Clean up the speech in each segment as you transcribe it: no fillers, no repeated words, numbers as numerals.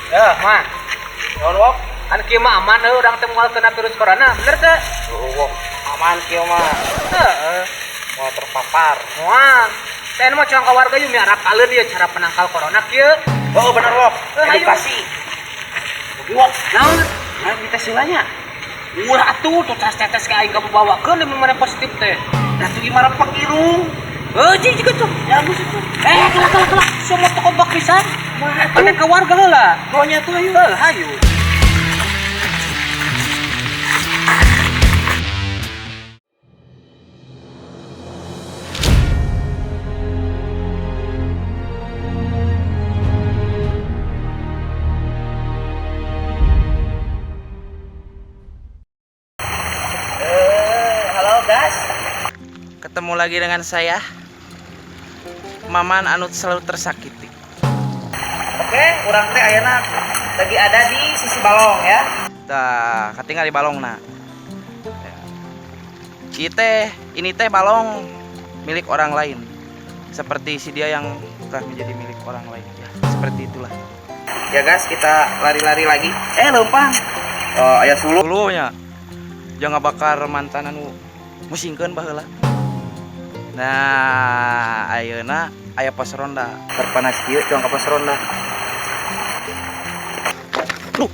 Ya, mah. Nuhun wok. An kieu mah aman heuh urang teh moal kena virus corona, bener teh? Wok, aman kieu mah. Heeh. Moal terpapar. Moal. Teh mah cang ka warga yeuh miarap kaleun ieu cara penangkal corona kieu. Oh, bener wok. Ayo. Edukasi. Wok, naon? Nah, kita silanya. Ulah atuh tuh tes ka aing kamu bawakeun mun mana positif teh. Nah, tuh gimana Pak Irung? Heuh, juga tuh. Ya geus itu. Kelak. Semua toko bak pisan. Ada ke warga heula. Pokoknya tuh ayo. Hayu. Halo guys. Ketemu lagi dengan saya, Maman Anut selalu tersakiti. Oke, urang teh ayeuna lagi ada di sisi balong ya. Tah, katingal di balong nah. Ini teh balong milik orang lain. Seperti si dia yang telah menjadi milik orang lain. Ya, seperti itulah. Ya guys, kita lari-lari lagi. Lempang. Oh, aya sulu. Dulunya jangan bakar mantan anu musingkeun baheula. Nah, ayeuna aya pos ronda. Terpanas kieu cuang ka pos ronda. Duh,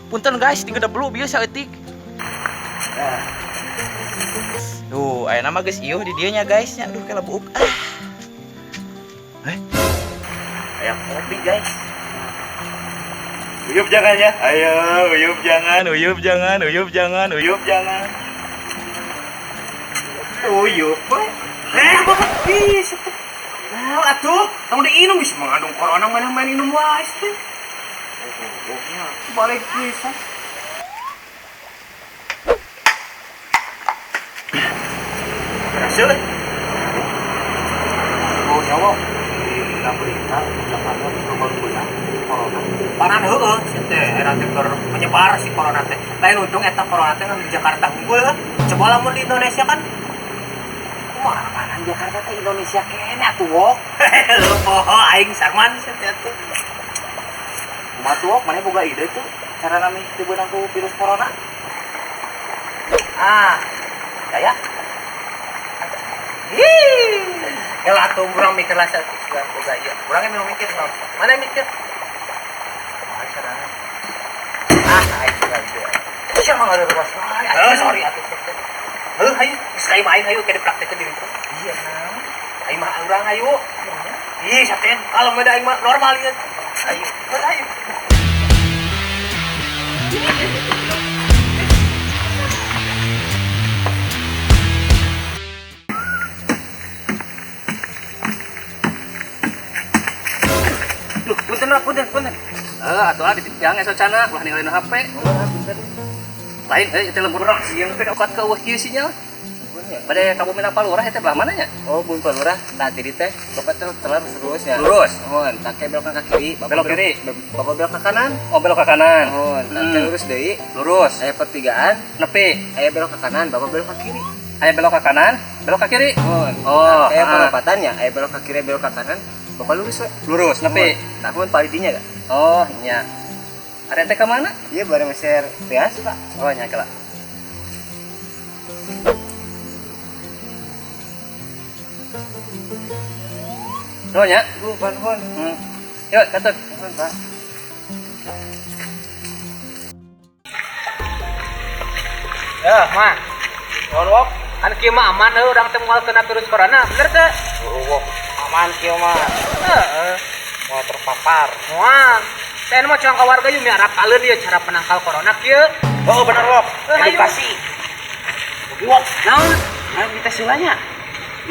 punten guys, tinggal dulu biasa eutik. Nah, Tuh, ayeuna mah geus ieuh di dieu nya guys nya. Aduh, kela buuk. aya kopi guys. Uyup jangan ya. Ayo, uyup jangan. Uyup jangan. Uyup jangan. Uyup. Apa bis? Nah, atuh, kamu diinum bisa mengandung corona main minum wae teh. Oh, ya, balik bisa. Berhasil. Oh, nyawa. Kita berita Jakarta berubah corona. Paran heueuh, teh era teh menyebar si corona teh. Lain untung eta corona teh di Jakarta unggul. Coba lamun di Indonesia kan mana Jakarta teh Indonesia kene atuh wok. Poho aing sarman teh atuh. Kumaha tuh wok, mana boga ide tuh cara nami dibeunang ku virus corona? Ya. Kalau atuh urang mikir lah satu bulan boga ieu. Urang emang mikir naon? Mana mikir? Carana. Aing sudah. Siapa ngaruh terus? Sorry atuh. Hayu, sekali main hayu ke dipraktekeun diri itu. Iya nah. Aing mah urang hayu. Ih, saten. Kalau mah aing mah normal ieu. Hayu. Punten. Atuh di tiang eta cana ulah ninggalin HP. Lain itu lembur yang teh okat ka eueuh kieu sinyal. Pada kamu mina Palurah eta belah mananya? Oh, Bun Palurah, tadi di teh bapak terus ya. Lurus. Mohon, tak belok ke kiri, Belok kiri. Bapak belok ke kanan. Oh, belok ke kanan. Mohon, tak lurus deui. Lurus. Aya pertigaan, Nepi. aya belok ke kanan, bapak belok ke kiri. Aya belok ke kanan, belok ke kiri. Mohon. Oh, Aya perempatannya, aya belok ke kiri, belok ke kanan. Bapak lurus we. Lurus, nepi. Tak mohon palidinya gak? Oh, nya. Ada teh ke mana? Iya bareng share beas, Pak. Oh, nya kelak. Oh, nya. Mohon. Yuk, catat. Mohon, Pak. Ya, mah. Nuhun wok. An kieu mah aman heuh urang teh moal kena virus corona, bener teh? Wok, aman kieu mah. Heeh. Moal terpapar. Moal. Teh mah cang ka warga yeuh miarap kaleun ieu cara penangkal corona kieu. Oh, bener wok. Ayo. Edukasi. Wok, naon? Nah, kita silanya.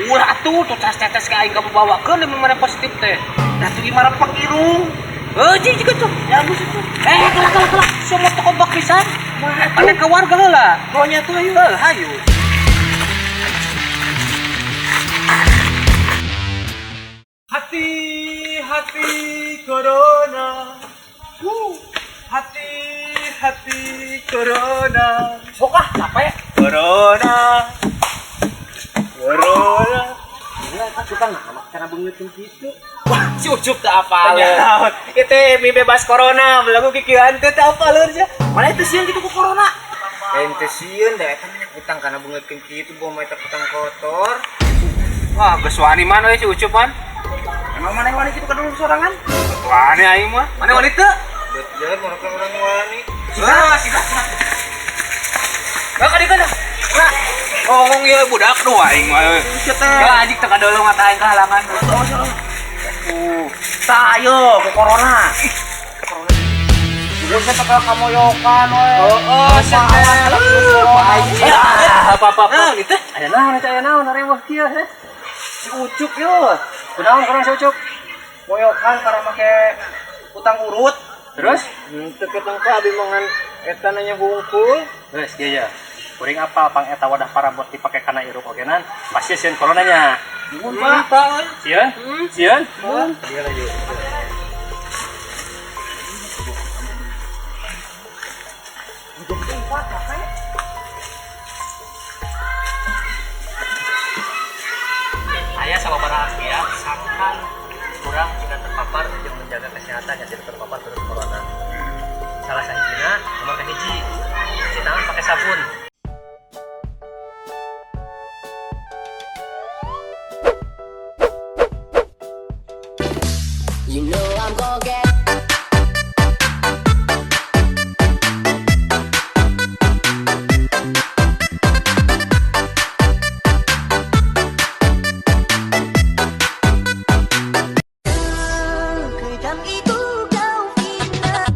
Ulah atuh tuh tes ka aing kamu bawakeun mun mana positif teh. Nah, tuh gimana Pak Irung? Heuh, juga tuh. Ya geus itu. Kelak. Semua toko bak pisan. Ada ke warga heula. Pokoknya tuh ayo. Hayu. Hati-hati corona. Hati-hati corona. Sok apa ya? Corona. takutan nah karena beungeutkeun kitu. Wah, si Ucup teh apa Naon? Itu mie bebas corona, belagu kikieuan teh teh apa leueur sia. Mana itu sieun kitu ku corona? Lain teh sieun da eta mah utang kana beungeutkeun kitu bawa eta utang kotor. Wah, geus wani man we si Ucup man. Emang mana wani kitu kadulur sorangan? Wani aing mah. Mana wani teu? Betul, mereka orang wani. Sida. Ka dieu dah. Nah, ngomong ieu budak nu aing mah. Ieu teh. Ya anjing teu kadolong ngata aing kahalangan. Tayo ke corona. Bukan teka kamoyokan we. Oh, setel. Apa-apa. Nah, gitu. Aya naon ari wah kieu heh. Si Ucup yo. Kunaon si Ucup? Moyokan karena make utang urut. Terus? Teu keteng ka abi mangan eta nanya hungkul. Geus kieu ya. Kuring apa pang eta wadah parabot dipake kana irup ogenan. Pasti sieun coronanya. Sieun? Sieun? Dia lagi. Aya sababaraha kiat sangkan kurang tidak terpapar jeung menjaga kesehatan ya tidak terpapar virus corona. Salah sahijina nomor kahiji cuci tangan pakai sabun. You know I'm gonna get kejam itu kau indah.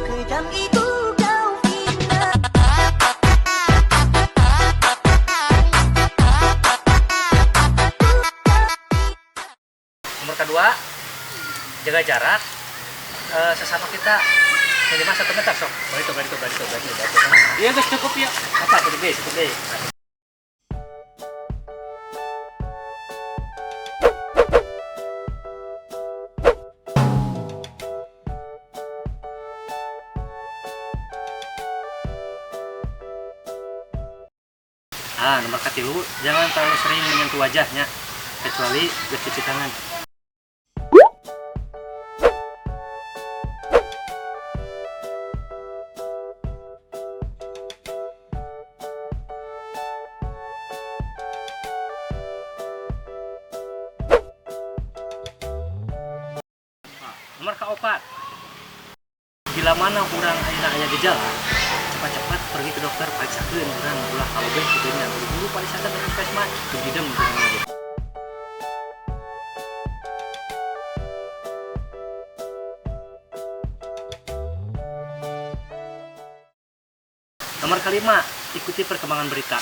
Kejam itu kau indah. Nomor kedua, jaga jarak sesama kita minimal 1 meter sok. Balik. Iya geus cukup ya. Apa cukup deh. Nomor katilu, jangan terlalu sering menyentuh wajahnya, kecuali bercuci tangan. Nomor keempat, bila mana orang aya gejala, cepat-cepat pergi ke dokter, periksakeun urang ulah kalau beus kieunya buru-buru pariksakeun dengan puskesmas teu didem urang lagi. Nomor kelima, ikuti perkembangan berita.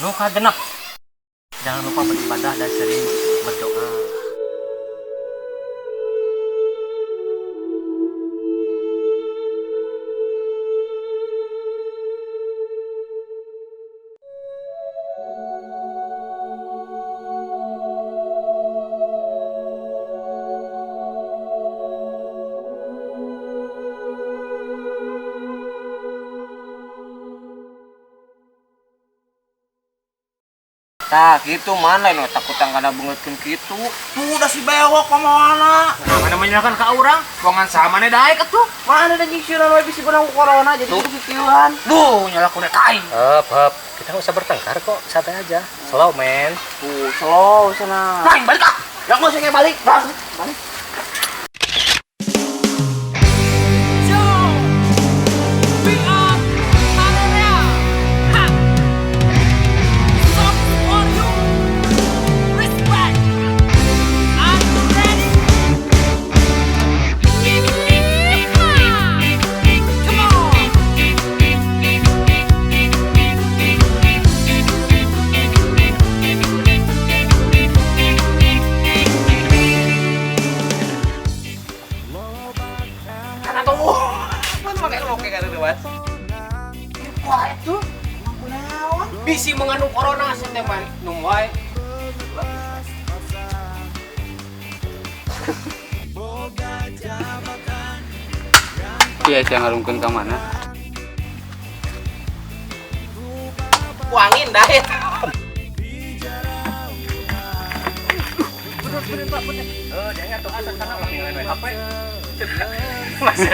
Nuka genep. Jangan lupa beribadah dan sering berdoa. Tah gitu mana nu takutan kana beungeutkeun kitu. Tuh udah si bewok pamana. Mana menyerahkan ke orang? Ruangan samane daek atuh. Mana ada nyisiran we bisi benang corona jadi kudu kieuan. Duh nyalakeun kain. Hap. Kita nggak usah bertengkar kok, santai aja. Slow man. Tuh slow sana. Nah, balik ah. Ya enggak usah balik. Balik. bisi mengandung corona setiap numwai. Iya, saya ngarungkeun ka mana? Kuangin dah ya. Jangan tuh asal sana HP. Masih